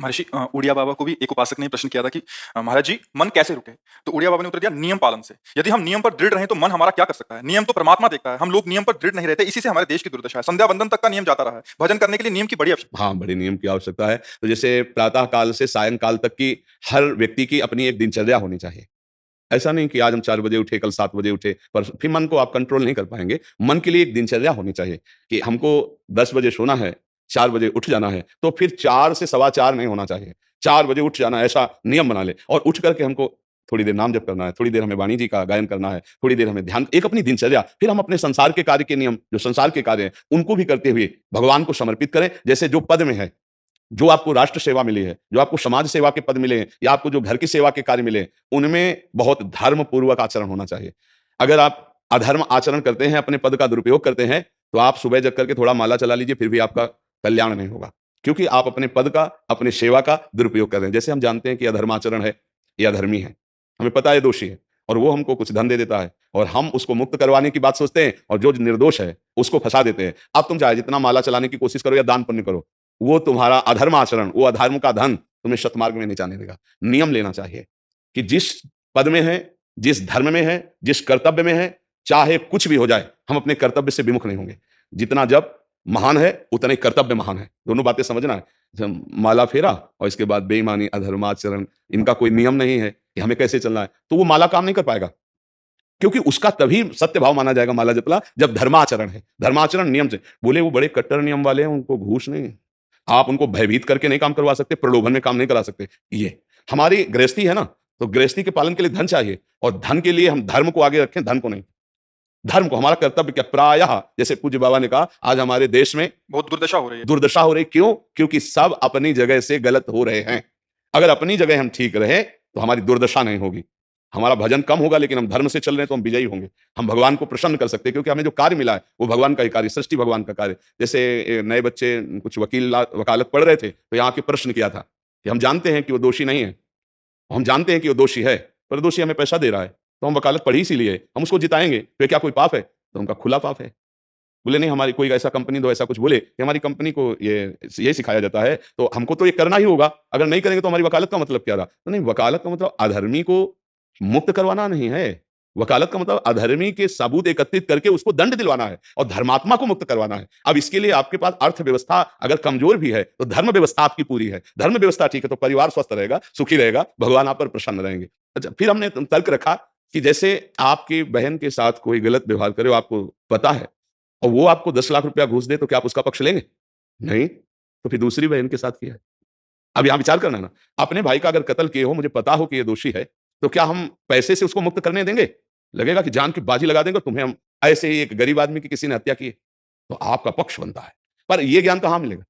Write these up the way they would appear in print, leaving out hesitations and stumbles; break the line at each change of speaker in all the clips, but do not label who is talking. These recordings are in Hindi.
महर्षि उड़िया बाबा को भी एक उपासक ने प्रश्न किया था कि महाराज जी मन कैसे रुके। तो उड़िया बाबा ने उत्तर दिया नियम पालन से। यदि हम नियम पर दृढ़ रहें तो मन हमारा क्या कर सकता है। नियम तो परमात्मा देखता है, हम लोग नियम पर दृढ़ नहीं रहते, इसी से हमारे देश की दुर्दशा है। संध्या वंदन तक का नियम जाता रहा है, भजन करने के लिए नियम की बड़ी आवश्यकता
हाँ, बड़े नियम की आवश्यकता है। तो जैसे प्रातः काल से सायं काल तक की हर व्यक्ति की अपनी एक दिनचर्या होनी चाहिए। ऐसा नहीं कि आज हम 4 बजे उठे, कल 7 बजे उठे, पर फिर मन को आप कंट्रोल नहीं कर पाएँगे। मन के लिए एक दिनचर्या होनी चाहिए कि हमको 10 बजे सोना है, 4 बजे उठ जाना है, तो फिर 4 से सवा 4 नहीं होना चाहिए। 4 बजे उठ जाना है, ऐसा नियम बना लें और उठ कर के हमको थोड़ी देर नाम जप करना है, थोड़ी देर हमें वाणी जी का गायन करना है, थोड़ी देर हमें ध्यान एक अपनी दिनचर्या, फिर हम अपने संसार के कार्य के नियम, जो संसार के कार्य हैं, उनको भी करते हुए भगवान को समर्पित करें। जैसे जो पद में है, जो आपको राष्ट्र सेवा मिली है, जो आपको समाज सेवा के पद मिले हैं या आपको जो घर की सेवा के कार्य मिले हैं, उनमें बहुत धर्म पूर्वक आचरण होना चाहिए। अगर आप अधर्म आचरण करते हैं, अपने पद का दुरुपयोग करते हैं, तो आप सुबह जग करके थोड़ा माला चला लीजिए, फिर भी आपका कल्याण नहीं होगा। क्योंकि आप अपने पद का, अपनी सेवा का दुरुपयोग कर रहे हैं। जैसे हम जानते हैं कि अधर्माचरण है, ये अधर्मी है, हमें पता है दोषी है और वो हमको कुछ धन दे देता है और हम उसको मुक्त करवाने की बात सोचते हैं और जो निर्दोष है, उसको फँसा देते हैं। अब तुम चाहे जितना माला चलाने की कोशिश करो या दान पुण्य करो, वो तुम्हारा अधर्म आचरण, वो अधर्म का धन तुम्हें शतमार्ग में नहीं जाने देगा। नियम लेना चाहिए कि जिस पद में है, जिस धर्म में है, जिस कर्तव्य में है, चाहे कुछ भी हो जाए, हम अपने कर्तव्य से विमुख नहीं होंगे। जितना जप महान है, उतना ही कर्तव्य महान है। दोनों बातें समझना है। माला फेरा और इसके बाद बेईमानी, अधर्माचरण, इनका कोई नियम नहीं है कि हमें कैसे चलना है, तो वो माला काम नहीं कर पाएगा। क्योंकि उसका तभी सत्य भाव माना जाएगा माला जपला जब धर्माचरण है। धर्माचरण नियम से बोले वो बड़े कट्टर नियम वाले हैं, उनको घूस नहीं, आप उनको भयभीत करके नहीं काम करवा सकते, प्रलोभन में काम नहीं करा सकते। ये हमारी गृहस्थी है ना, तो गृहस्थी के पालन के लिए धन चाहिए और धन के लिए हम धर्म को आगे रखें, धन को नहीं। धर्म को हमारा कर्तव्य क्या, प्रायः जैसे पूज्य बाबा ने कहा, आज हमारे देश में
बहुत दुर्दशा हो रही है।
दुर्दशा हो रही, क्यों? क्योंकि सब अपनी जगह से गलत हो रहे हैं। अगर अपनी जगह हम ठीक रहे तो हमारी दुर्दशा नहीं होगी। हमारा भजन कम होगा, लेकिन हम धर्म से चल रहे हैं तो हम विजयी होंगे। हम भगवान को प्रसन्न कर सकते हैं, क्योंकि हमें जो कार्य मिला है वो भगवान का ही कार्य, सृष्टि भगवान का कार्य। जैसे नए बच्चे कुछ वकालत पढ़ रहे थे, तो यहाँ आके प्रश्न किया था कि हम जानते हैं कि वो दोषी नहीं है, हम जानते हैं कि वो दोषी है, पर दोषी हमें पैसा दे रहा है, तो हम वकालत पढ़ी इसीलिए, हम उसको जिताएंगे, तो ये क्या कोई पाप है? तो उनका खुला पाप है। बोले नहीं, हमारी कोई ऐसा कंपनी दो, ऐसा कुछ बोले कि हमारी कंपनी को ये सिखाया जाता है, तो हमको तो ये करना ही होगा, अगर नहीं करेंगे तो हमारी वकालत का मतलब क्या रहा? तो नहीं, वकालत का मतलब अधर्मी को मुक्त करवाना नहीं है। वकालत का मतलब अधर्मी के सबूत एकत्रित करके उसको दंड दिलवाना है और धर्मात्मा को मुक्त करवाना है। अब इसके लिए आपके पास अर्थव्यवस्था अगर कमजोर भी है, तो धर्म व्यवस्था आपकी पूरी है। धर्म व्यवस्था ठीक है तो परिवार स्वस्थ रहेगा, सुखी रहेगा, भगवान आप पर प्रसन्न रहेंगे। अच्छा, फिर हमने तर्क रखा कि जैसे आपकी बहन के साथ कोई गलत व्यवहार करे, आपको पता है, और वो आपको 10 लाख रुपया घूस दे, तो क्या आप उसका पक्ष लेंगे? नहीं। तो फिर दूसरी बहन के साथ किया है। अब यहाँ विचार करना है ना, अपने भाई का अगर कत्ल किए हो, मुझे पता हो कि ये दोषी है, तो क्या हम पैसे से उसको मुक्त करने देंगे? लगेगा कि जान की बाजी लगा देंगे, तुम्हें हम ऐसे ही एक गरीब आदमी की किसी ने हत्या की है, तो आपका पक्ष बनता है। पर ये ज्ञान कहाँ मिलेगा?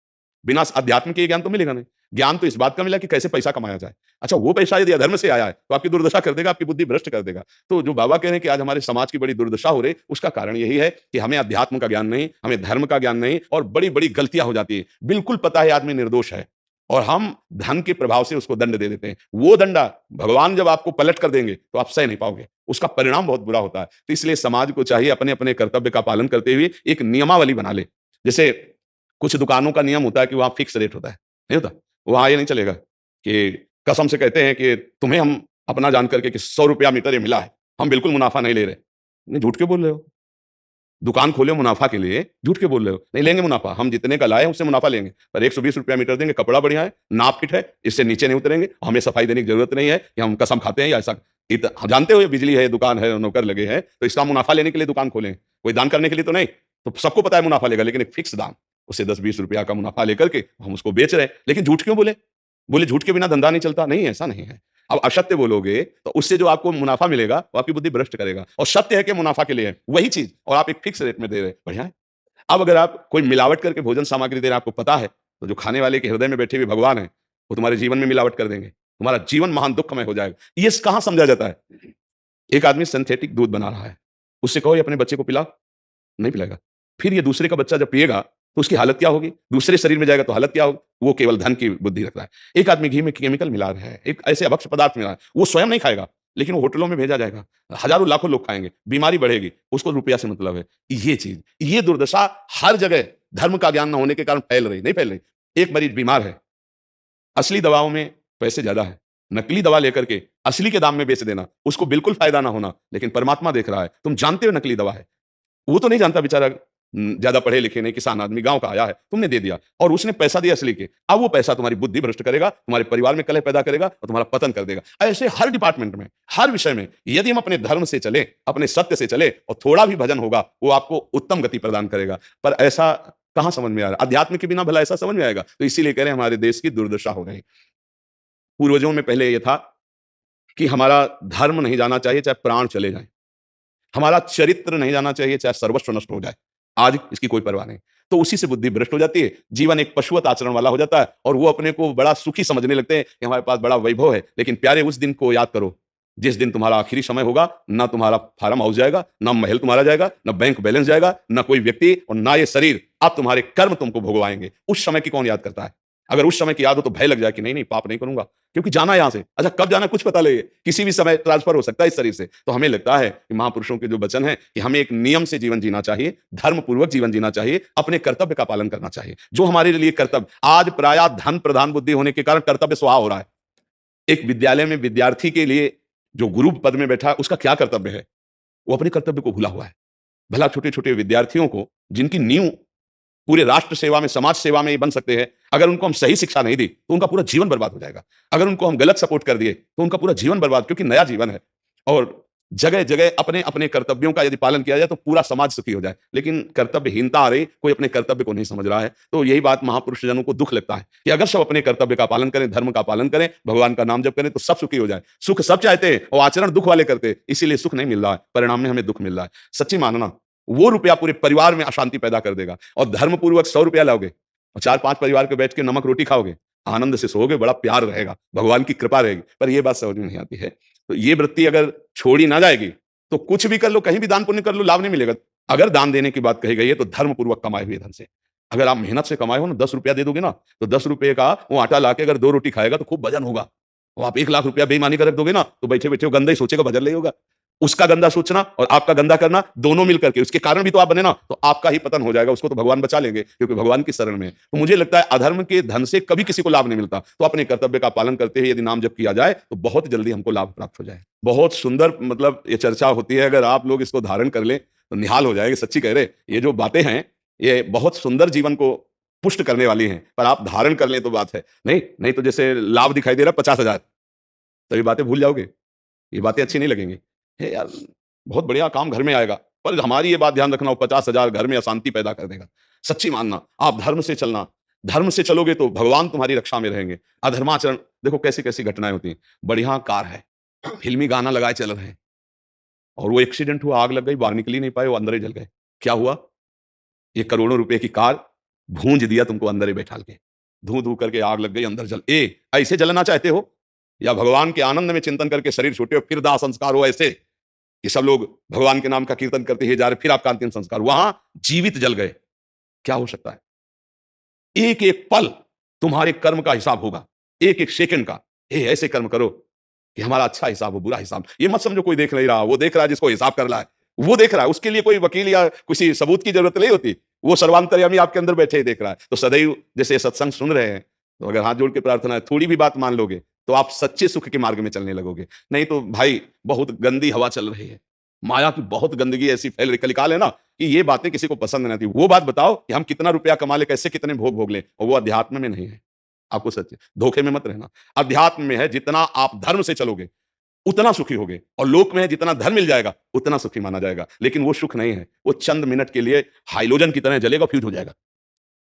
बिना अध्यात्म के ये ज्ञान तो मिलेगा नहीं। ज्ञान तो इस बात का मिला कि कैसे पैसा कमाया जाए। अच्छा, वो पैसा यदि अधर्म से आया है, तो आपकी दुर्दशा कर देगा, आपकी बुद्धि भ्रष्ट कर देगा। तो जो बाबा कह रहे हैं कि आज हमारे समाज की बड़ी दुर्दशा हो रही, उसका कारण यही है कि हमें अध्यात्म का ज्ञान नहीं, हमें धर्म का ज्ञान नहीं और बड़ी-बड़ी गलतियां हो जाती है। बिल्कुल पता है आदमी निर्दोष है और हम धन के प्रभाव से उसको दंड दे देते हैं। वो दंडा भगवान जब आपको पलट कर देंगे, तो आप सह नहीं पाओगे। उसका परिणाम बहुत बुरा होता है। तो इसलिए समाज को चाहिए अपने-अपने कर्तव्य का पालन करते हुए एक नियमावली बना ले। जैसे कुछ दुकानों का नियम होता है कि वहाँ फिक्स रेट होता है, नहीं होता? वहाँ ये नहीं चलेगा कि कसम से कहते हैं कि तुम्हें हम अपना जान करके कि ₹100 मीटर ये मिला है, हम बिल्कुल मुनाफ़ा नहीं ले रहे। नहीं, झूठ क्यों बोल रहे हो? दुकान खोले हो मुनाफ़ा के लिए, झूठ क्यों बोल रहे हो? नहीं लेंगे मुनाफ़ा, हम जितने का लाए हैं उससे मुनाफ़ा लेंगे, पर ₹120 मीटर देंगे, कपड़ा बढ़िया है, नाप फिट है, इससे नीचे नहीं उतरेंगे, हमें सफाई देने की ज़रूरत नहीं है कि हम कसम खाते हैं या ऐसा। जानते हो ये बिजली है, दुकान है, नौकर लगे हैं, तो इसका मुनाफ़ा लेने के लिए दुकान खोले हैं, कोई दान करने के लिए तो नहीं। तो सबको पता है मुनाफ़ा लेगा, लेकिन एक फिक्स दाम, उससे ₹10-20 का मुनाफ़ा लेकर के हम उसको बेच रहे हैं। लेकिन झूठ क्यों बोले? बोले झूठ के बिना धंधा नहीं चलता, नहीं ऐसा नहीं है। अब असत्य बोलोगे तो उससे जो आपको मुनाफा मिलेगा वो आपकी बुद्धि भ्रष्ट करेगा, और सत्य है कि मुनाफा के लिए है वही चीज, और आप एक फिक्स रेट में दे रहे हैं, बढ़िया है। अब अगर आप कोई मिलावट करके भोजन सामग्री दे रहे हैं, आपको पता है, तो जो खाने वाले के हृदय में बैठे हुए भगवान है, वो तुम्हारे जीवन में मिलावट कर देंगे, तुम्हारा जीवन महान दुखमय हो जाएगा। ये कहाँ समझा जाता है? एक आदमी सिंथेटिक दूध बना रहा है, उससे कहो ये अपने बच्चे को पिला, नहीं पिलाएगा। फिर ये दूसरे का बच्चा जब पिएगा तो उसकी हालत क्या होगी? दूसरे शरीर में जाएगा तो हालत क्या होगी? वो केवल धन की बुद्धि रख रहा है। एक आदमी घी में केमिकल मिला रहा है, एक ऐसे अभक्ष्य पदार्थ मिला है, वो स्वयं नहीं खाएगा, लेकिन वो होटलों में भेजा जाएगा, हजारों लाखों लोग खाएंगे, बीमारी बढ़ेगी, उसको रुपया से मतलब है। ये चीज, ये दुर्दशा हर जगह धर्म का ज्ञान न होने के कारण फैल रही, नहीं फैल रही। एक मरीज बीमार है, असली दवाओं में पैसे ज्यादा है, नकली दवा लेकर के असली के दाम में बेच देना, उसको बिल्कुल फायदा ना होना, लेकिन परमात्मा देख रहा है, तुम जानते हो नकली दवा है, वो तो नहीं जानता बेचारा, ज्यादा पढ़े लिखे नहीं, किसान आदमी गांव का आया है, तुमने दे दिया और उसने पैसा दिया असली के। अब वो पैसा तुम्हारी बुद्धि भ्रष्ट करेगा, तुम्हारे परिवार में कलह पैदा करेगा और तुम्हारा पतन कर देगा। ऐसे हर डिपार्टमेंट में, हर विषय में यदि हम अपने धर्म से चले, अपने सत्य से चले और थोड़ा भी भजन होगा, वो आपको उत्तम गति प्रदान करेगा। पर ऐसा कहां समझ में आ रहा है? अध्यात्म के बिना भला ऐसा समझ में आएगा? तो इसीलिए कह रहे हैं हमारे देश की दुर्दशा हो रही। पूर्वजों में पहले यह था कि हमारा धर्म नहीं जाना चाहिए चाहे प्राण चले जाएं, हमारा चरित्र नहीं जाना चाहिए चाहे सर्वस्व नष्ट हो जाए। आज इसकी कोई परवाह नहीं, तो उसी से बुद्धि भ्रष्ट हो जाती है, जीवन एक पशुवत आचरण वाला हो जाता है और वो अपने को बड़ा सुखी समझने लगते हैं कि हमारे पास बड़ा वैभव है। लेकिन प्यारे, उस दिन को याद करो जिस दिन तुम्हारा आखिरी समय होगा, ना तुम्हारा फार्म हाउस जाएगा, ना महल तुम्हारा जाएगा, ना बैंक बैलेंस जाएगा, ना कोई व्यक्ति और ना ये शरीर। अब तुम्हारे कर्म तुमको भोगवाएंगे। उस समय की कौन याद करता है? अगर उस समय की याद हो तो भय लग जाए कि नहीं नहीं, पाप नहीं करूंगा, क्योंकि जाना यहां से। अच्छा, कब जाना कुछ पता लगे, किसी भी समय ट्रांसफर हो सकता है इस शरीर से। तो हमें लगता है कि महापुरुषों के जो वचन है कि हमें एक नियम से जीवन जीना चाहिए, धर्म पूर्वक जीवन जीना चाहिए, अपने कर्तव्य का पालन करना चाहिए, जो हमारे लिए कर्तव्य। आज प्रायः धन प्रधान बुद्धि होने के कारण कर्तव्य स्वाहा हो रहा है। एक विद्यालय में विद्यार्थी के लिए जो गुरु पद में बैठा है, उसका क्या कर्तव्य है? वो अपने कर्तव्य को भूला हुआ है। भला छोटे छोटे विद्यार्थियों को, जिनकी नींव पूरे राष्ट्र सेवा में, समाज सेवा में ये बन सकते हैं, अगर उनको हम सही शिक्षा नहीं दी तो उनका पूरा जीवन बर्बाद हो जाएगा। अगर उनको हम गलत सपोर्ट कर दिए तो उनका पूरा जीवन बर्बाद, क्योंकि नया जीवन है। और जगह जगह अपने अपने कर्तव्यों का यदि पालन किया जाए तो पूरा समाज सुखी हो जाए। लेकिन कर्तव्यहीनता आ रही, कोई अपने कर्तव्य को नहीं समझ रहा है। तो यही बात महापुरुष जनों को दुख लगता है कि अगर सब अपने कर्तव्य का पालन करें, धर्म का पालन करें, भगवान का नाम जप करें, तो सब सुखी हो जाए। सुख सब चाहते हैं और आचरण दुख वाले करते हैं, इसीलिए सुख नहीं मिल रहा है, परिणाम में हमें दुख मिल रहा है। सच्ची मानना, वो रुपया पूरे परिवार में अशांति पैदा कर देगा। और धर्म पूर्वक 100 रुपया लाओगे और 4-5 परिवार के बैठ के नमक रोटी खाओगे, आनंद से सोओगे, बड़ा प्यार रहेगा, भगवान की कृपा रहेगी। पर यह बात समझ में नहीं आती है। तो ये वृत्ति अगर छोड़ी ना जाएगी तो कुछ भी कर लो, कहीं भी दान पुण्य कर लो, लाभ नहीं मिलेगा। अगर दान देने की बात कही गई है तो धर्म पूर्वक कमाए हुए धन से। अगर आप मेहनत से कमाए हो ना, 10 रुपया दे दोगे ना, तो 10 रुपये का वो आटा लाके अगर 2 रोटी खाएगा तो खूब वजन होगा। और आप 1 लाख रुपया बेईमानी कर रख दोगे ना, तो बैठे बैठे वो गंदा ही सोचेगा, वजन नहीं होगा। उसका गंदा सोचना और आपका गंदा करना, दोनों मिलकर के, उसके कारण भी तो आप बने ना, तो आपका ही पतन हो जाएगा। उसको तो भगवान बचा लेंगे क्योंकि भगवान की शरण में है। तो मुझे लगता है अधर्म के धन से कभी किसी को लाभ नहीं मिलता। तो अपने कर्तव्य का पालन करते हुए यदि नाम जप किया जाए तो बहुत जल्दी हमको लाभ प्राप्त हो जाए। बहुत सुंदर, मतलब ये चर्चा होती है, अगर आप लोग इसको धारण कर लें तो निहाल हो जाएगी। सच्ची कह रहे, ये जो बातें हैं ये बहुत सुंदर जीवन को पुष्ट करने वाली हैं, पर आप धारण कर लें तो बात है। नहीं नहीं तो जैसे लाभ दिखाई दे रहा 50,000, तो ये बातें भूल जाओगे, ये बातें अच्छी नहीं लगेंगी। हे यार, बहुत बढ़िया काम घर में आएगा, पर हमारी ये बात ध्यान रखना, वो 50,000 घर में अशांति पैदा कर देगा। सच्ची मानना, आप धर्म से चलना, धर्म से चलोगे तो भगवान तुम्हारी रक्षा में रहेंगे। अधर्माचरण, देखो कैसी कैसी घटनाएं होती हैं। बढ़िया कार है, फिल्मी गाना लगाए चल रहे हैं, और वो एक्सीडेंट हुआ, आग लग गई, बाहर निकल ही नहीं पाए, वो अंदर ही जल गए। क्या हुआ? ये करोड़ों रुपए की कार भूंज दिया तुमको अंदर ही बैठाल के, धू धू करके आग लग गई, अंदर जल। ऐसे जलना चाहते हो, या भगवान के आनंद में चिंतन करके शरीर छूटे हो फिर दाह संस्कार हो? ऐसे कि सब लोग भगवान के नाम का कीर्तन करते ही जा रहे, फिर आपका अंतिम संस्कार वहां जीवित जल गए। क्या हो सकता है? एक एक पल तुम्हारे कर्म का हिसाब होगा, एक एक सेकंड का। ऐसे कर्म करो कि हमारा अच्छा हिसाब हो, बुरा हिसाब। ये मत समझो कोई देख नहीं रहा, वो देख रहा है जिसको हिसाब कर रहा है, वो देख रहा है। उसके लिए कोई वकील या किसी सबूत की जरूरत नहीं होती, वो सर्वांतर्यामी आपके अंदर बैठे ही देख रहा है। तो सदैव जैसे सत्संग सुन रहे हैं, तो अगर हाथ जोड़ के प्रार्थना है, थोड़ी भी बात मान लोगे तो आप सच्चे सुख के मार्ग में चलने लगोगे। नहीं तो भाई, बहुत गंदी हवा चल रही है, माया की बहुत गंदगी ऐसी फैल रही, कलिकाल है ना, कि ये बातें किसी को पसंद नहीं आती। वो बात बताओ कि हम कितना रुपया कमा ले, कैसे कितने भोग भोग ले, और वो अध्यात्म में नहीं है। आपको सच धोखे में मत रहना। अध्यात्म में है, जितना आप धर्म से चलोगे उतना सुखी होगे, और लोक में है जितना धन मिल जाएगा उतना सुखी माना जाएगा। लेकिन वो सुख नहीं है, वो चंद मिनट के लिए हाइलोजन की तरह जलेगा, फ्यूज हो जाएगा।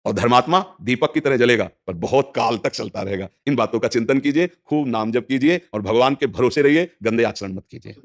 और धर्मात्मा दीपक की तरह जलेगा, पर बहुत काल तक चलता रहेगा। इन बातों का चिंतन कीजिए, खूब नाम जप कीजिए और भगवान के भरोसे रहिए, गंदे आचरण मत कीजिए।